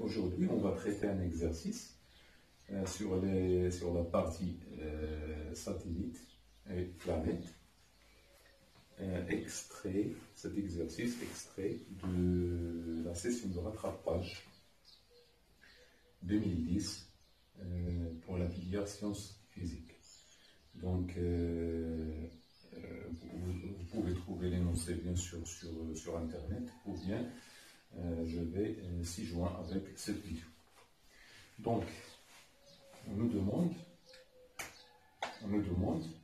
Aujourd'hui, on va traiter un exercice sur la partie satellite et planète. Cet exercice extrait de la session de rattrapage 2010 pour la filière sciences physiques. Donc, vous pouvez trouver l'énoncé bien sûr sur Internet, ou bien je vais s'y joindre avec cette vidéo. Donc, on nous demande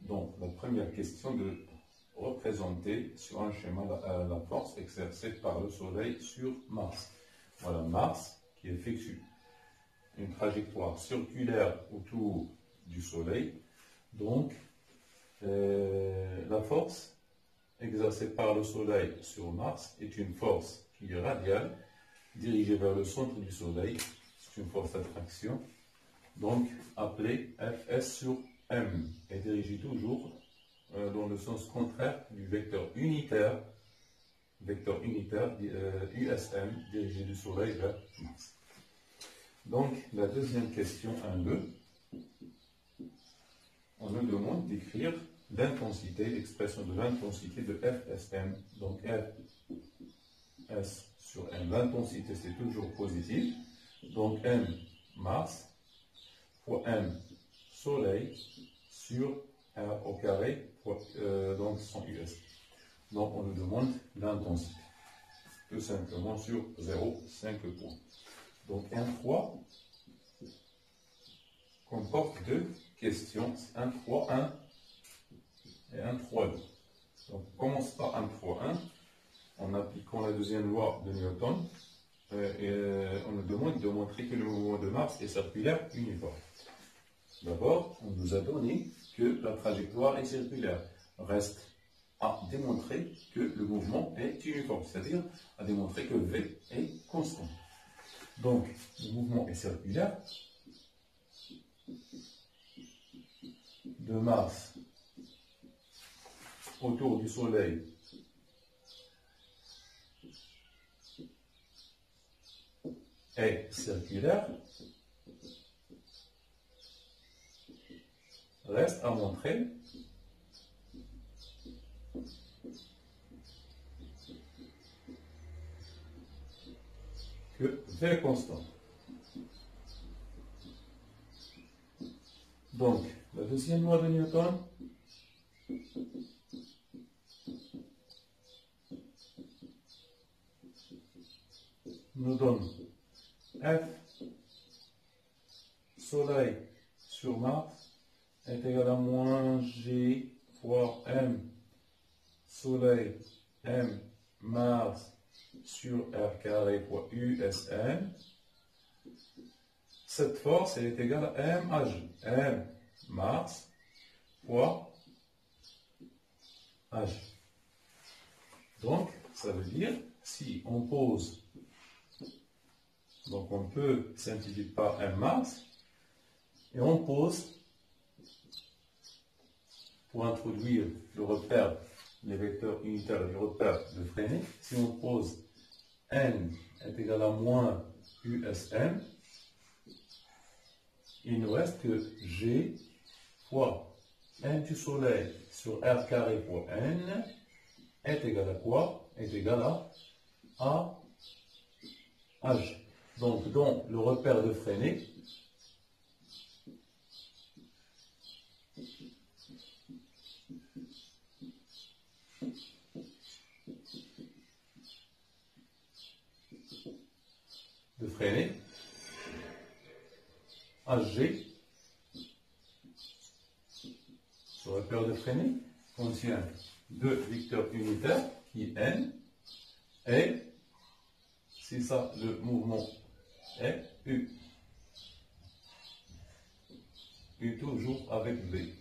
donc la première question de représenter sur un schéma la force exercée par le Soleil sur Mars. Voilà Mars qui effectue une trajectoire circulaire autour du Soleil. Donc, la force exercée par le Soleil sur Mars est une force qui est radiale, dirigée vers le centre du Soleil. C'est une force d'attraction, donc appelée Fs sur M, et dirigée toujours dans le sens contraire du vecteur unitaire USM, dirigé du Soleil vers Mars. Donc, la deuxième question 1.2, on nous demande d'écrire l'intensité, l'expression de l'intensité de FSM. Donc, Fs sur M, l'intensité c'est toujours positif. Donc, M, Mars, fois M, Soleil, sur R au carré, donc 100 US. Donc, on nous demande l'intensité. Tout simplement sur 0,5 points. Donc, 1.3 comporte deux questions, 1.3.1 et 1.3.2. Donc, on commence par 1.3.1 en appliquant la deuxième loi de Newton. On nous demande de montrer que le mouvement de Mars est circulaire uniforme. D'abord, on nous a donné que la trajectoire est circulaire. Reste à démontrer que le mouvement est uniforme, c'est-à-dire à démontrer que V est constant. Donc, le mouvement est circulaire de Mars autour du Soleil est circulaire. Reste à montrer que V est constant. Donc, la deuxième loi de Newton nous donne F Soleil sur Mars est égal à moins G fois M Soleil M Mars sur R carré fois USM. Cette force elle est égale à MH. M Mars fois H. Donc, ça veut dire, si on pose, donc on peut simplifier par M Mars, et on pose, pour introduire le repère, les vecteurs unitaires du repère de Freinet, si on pose N est égal à moins USM, il ne reste que G fois N du Soleil sur R carré fois N est égal à quoi? Est égal à H. Donc, dans le repère de Freinet, HG, ce repère de Freinet contient deux vecteurs unitaires qui est N, et c'est ça le mouvement est U. U toujours avec V.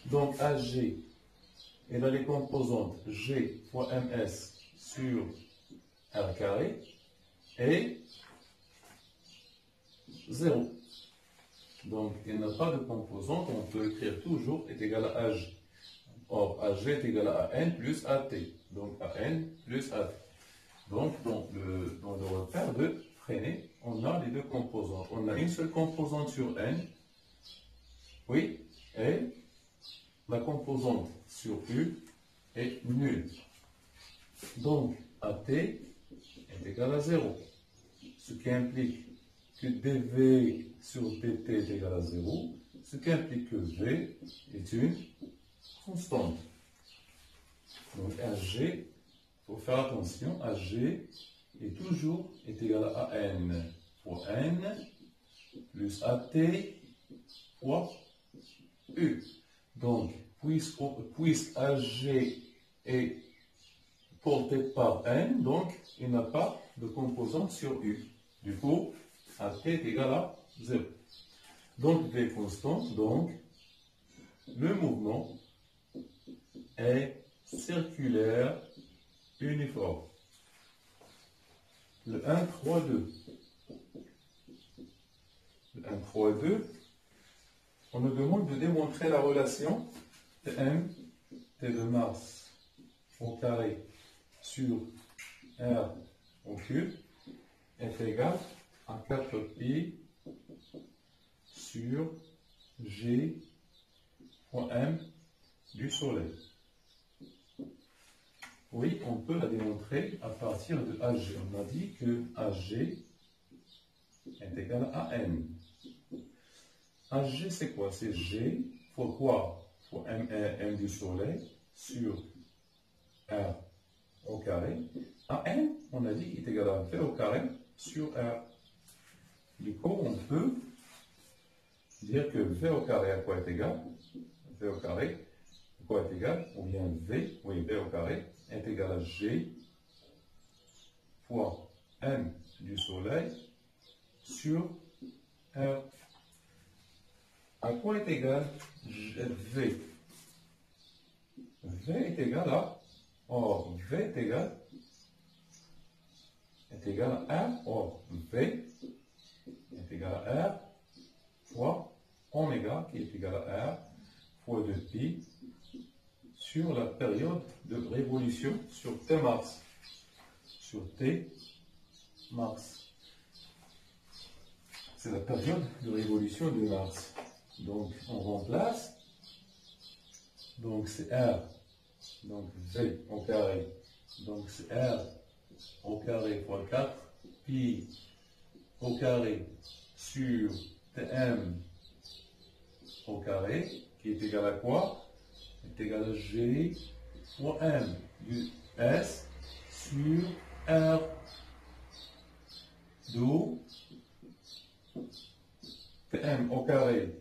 Donc HG, et là les composantes G fois MS sur R carré est 0. Donc il n'y a pas de composante, on peut écrire toujours est égal à H Or, AG est égal à AN plus AT. Donc, AN plus AT. Donc, dans le repère de Freinet, on a les deux composantes. On a une seule composante sur N. Oui, et la composante sur U est nulle. Donc, AT est égal à 0. Ce qui implique que dV sur dt est égal à 0. Ce qui implique que V est une constante. Donc, AG, il faut faire attention, AG est égal à AN fois N plus AT fois U. Donc, puisque AG est porté par N, donc il n'a pas de composante sur U. Du coup, AT est égal à 0. Donc, V constante, donc le mouvement est circulaire uniforme. Le 1, 3, 2. Le 1, 3, 2, on nous demande de démontrer la relation Tm, T de Mars au carré sur R au cube est égal à 4pi sur G fois M du Soleil. Oui, on peut la démontrer à partir de AG. On a dit que AG est égal à N. AG, c'est quoi? C'est G fois quoi? Fois M du Soleil sur R au carré. AN, on a dit, est égal à V au carré sur R. Du coup, on peut dire que V au carré à quoi est égal? V au carré à quoi est égal? Ou bien V, oui, V au carré est égal à G fois M du Soleil sur R. À quoi est égal V? V est égal à, or V est égal à R, or V est égal à R fois oméga qui est égal à R fois 2pi sur la période de révolution sur T Mars. Sur T Mars. C'est la période de révolution de Mars. Donc on remplace. Donc c'est R. Donc V au carré. Donc c'est R au carré fois 4 pi au carré sur Tm au carré qui est égal à quoi? Est égal à G fois M du S sur R. D'où Tm au carré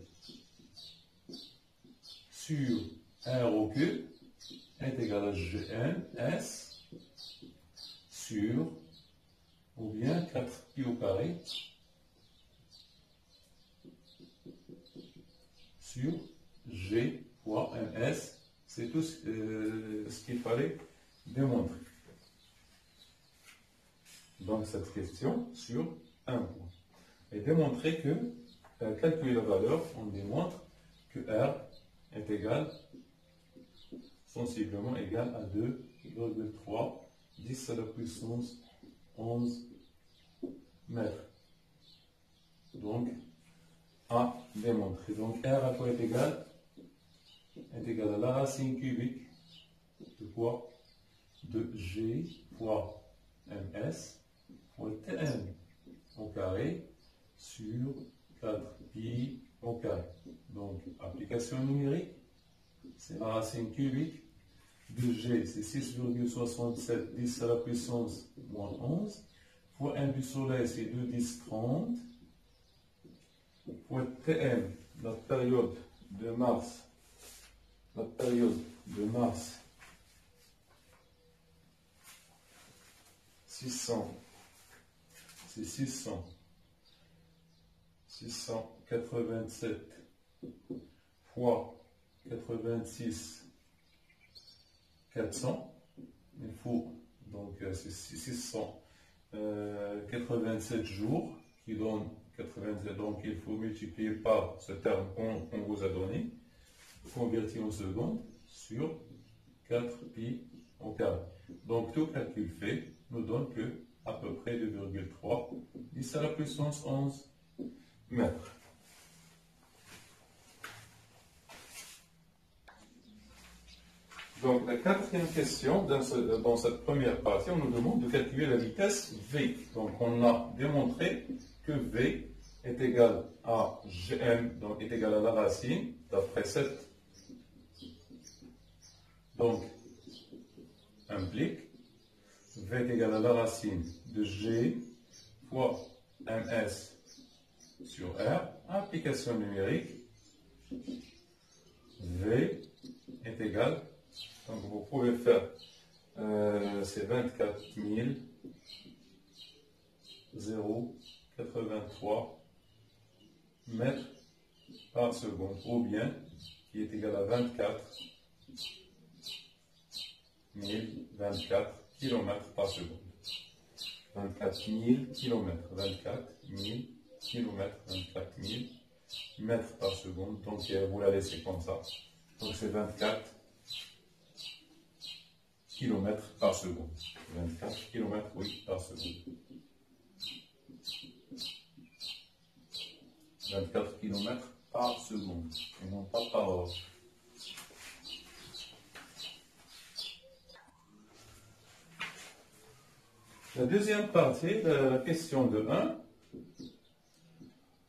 sur R au cube est égal à Gn S sur, ou bien 4pi au carré sur G fois Ms. C'est tout ce qu'il fallait démontrer. Donc cette question sur un point. Et démontrer que, calculer la valeur, on démontre que R est égal, sensiblement égal à 2,3 10 à la puissance 11 mètres. Donc, à démontrer. Donc, R à quoi est égal? Est égal à la racine cubique de quoi? De G fois Ms fois Tm au carré sur 4pi au carré. Donc, application numérique, c'est la racine cubique de G, c'est 6,67 10 à la puissance moins 11, fois M du Soleil, c'est 2 10 30, fois Tm, la période de Mars, c'est 687 fois 86 400. Il faut donc c'est 687 jours qui donne 87. Donc il faut multiplier par ce terme qu'on vous a donné, convertir en secondes. sur 4pi au carré. Donc tout calcul fait nous donne que à peu près 2,3 10 à la puissance 11 mètres. Donc la quatrième question, dans cette première partie, on nous demande de calculer la vitesse v. Donc on a démontré que v est égal à gm, donc est égal à la racine, d'après cette. Donc implique v est égal à la racine de g fois ms sur r. Application numérique, v est égal, donc vous pouvez faire, c'est 24 083 mètres par seconde, ou bien qui est égal à 24 km par seconde. 24 000 km, 24 000 km, 24 000 mètres par seconde. Donc vous la laissez comme ça. Donc c'est 24 km par seconde. 24 km, oui, par seconde. 24 km par seconde, et non pas par heure. La deuxième partie de la question de 1,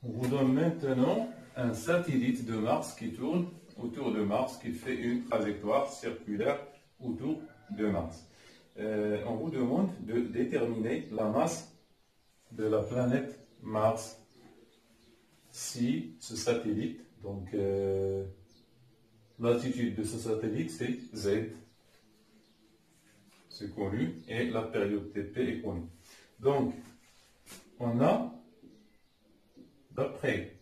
on vous donne maintenant un satellite de Mars qui tourne autour de Mars, qui fait une trajectoire circulaire autour de Mars. On vous demande de déterminer la masse de la planète Mars si ce satellite, donc l'altitude de ce satellite c'est Z, c'est connu, et la période TP est connue. Donc, on a, d'après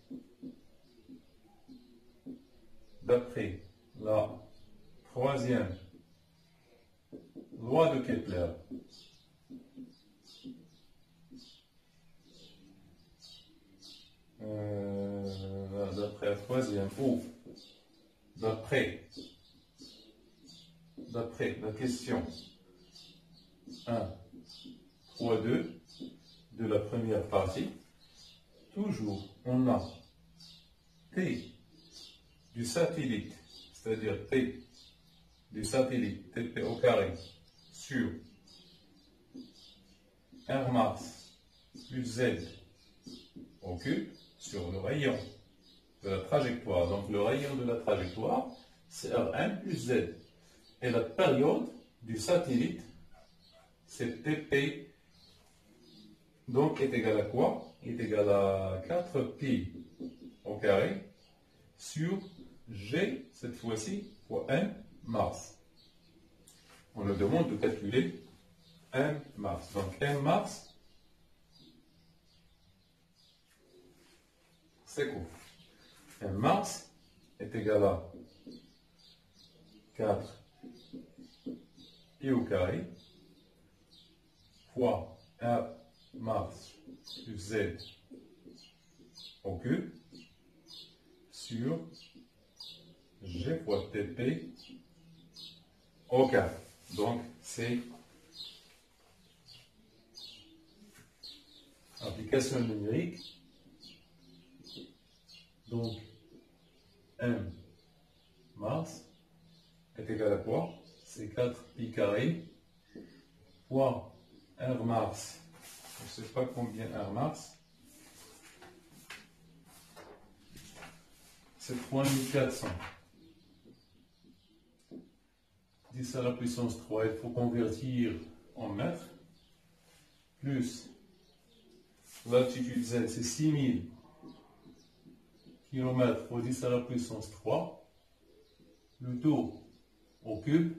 la troisième loi de Kepler, d'après la troisième, ou d'après la question 1.3.2 de la première partie, toujours on a T du satellite, c'est-à-dire T du satellite, TP au carré, sur R Mars plus Z au cube, sur le rayon de la trajectoire. Donc le rayon de la trajectoire, c'est Rn plus Z. Et la période du satellite, c'est TP, donc est égal à quoi? Est égal à 4pi au carré sur G, cette fois-ci, fois M Mars. On nous demande de calculer M Mars. Donc M Mars, c'est quoi? M Mars est égal à 4 pi au carré fois R Mars plus Z au cube sur G fois TP au carré. Donc c'est application numérique. Donc M Mars est égal à quoi? C'est 4 pi carré fois R Mars. Je ne sais pas combien R Mars. C'est 3400. 10 à la puissance 3, il faut convertir en mètres. Plus l'altitude Z, c'est 6000 km fois 10 à la puissance 3. Le tout au cube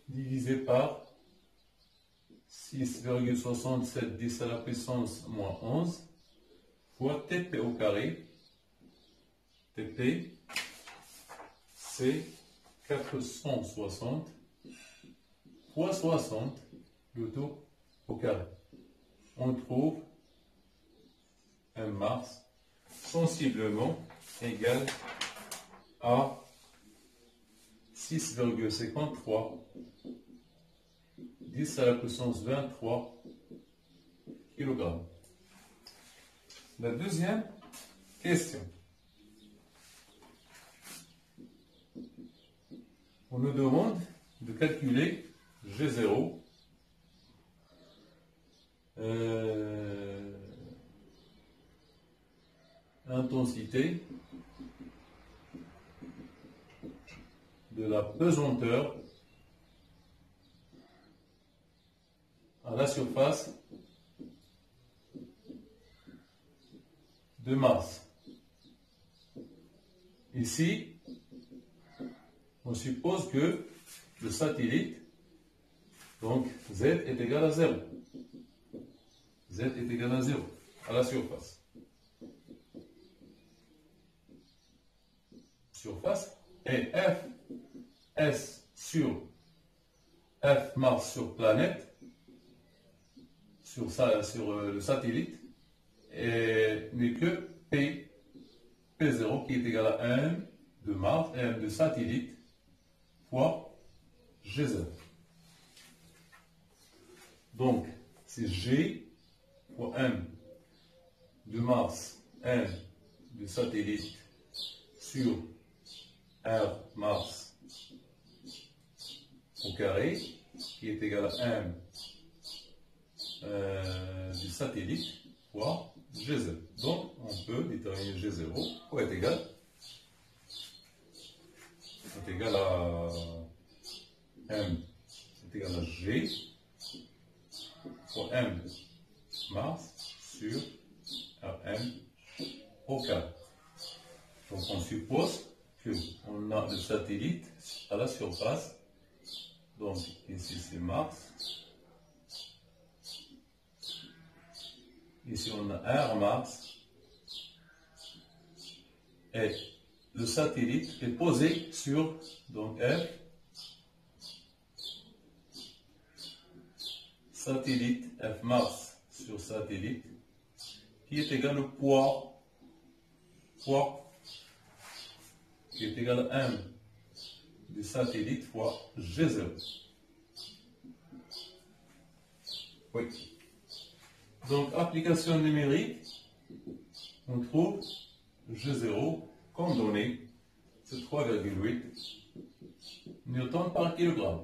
divisé par 6,67 10 à la puissance moins 11 fois TP au carré. TP, c'est 460 fois 60, le tout au carré. On trouve un Mars sensiblement égal à 6,53, 10 à la puissance 23 kg. La deuxième question. On nous demande de calculer G0 intensité de la pesanteur à la surface de Mars. Ici, on suppose que le satellite, donc Z est égal à 0. Z est égal à 0 à la surface. Surface et F, S sur F Mars sur planète, sur le satellite, n'est que P, P0 qui est égal à M de Mars, M de satellite, fois G0. Donc, c'est G fois M de Mars, M de satellite sur R Mars au carré, qui est égal à M du satellite fois G0. Donc, on peut déterminer G0 pour être égal à M, c'est égal à G fois M Mars sur Rm au carré. Donc on suppose qu'on a le satellite à la surface. Donc ici c'est Mars. Ici on a R Mars. Et le satellite est posé sur donc F. Satellite F Mars sur satellite qui est égal au poids qui est égal à M du satellite fois G0. Oui. Donc, application numérique, on trouve G0 comme donné, c'est 3,8 newtons par kilogramme.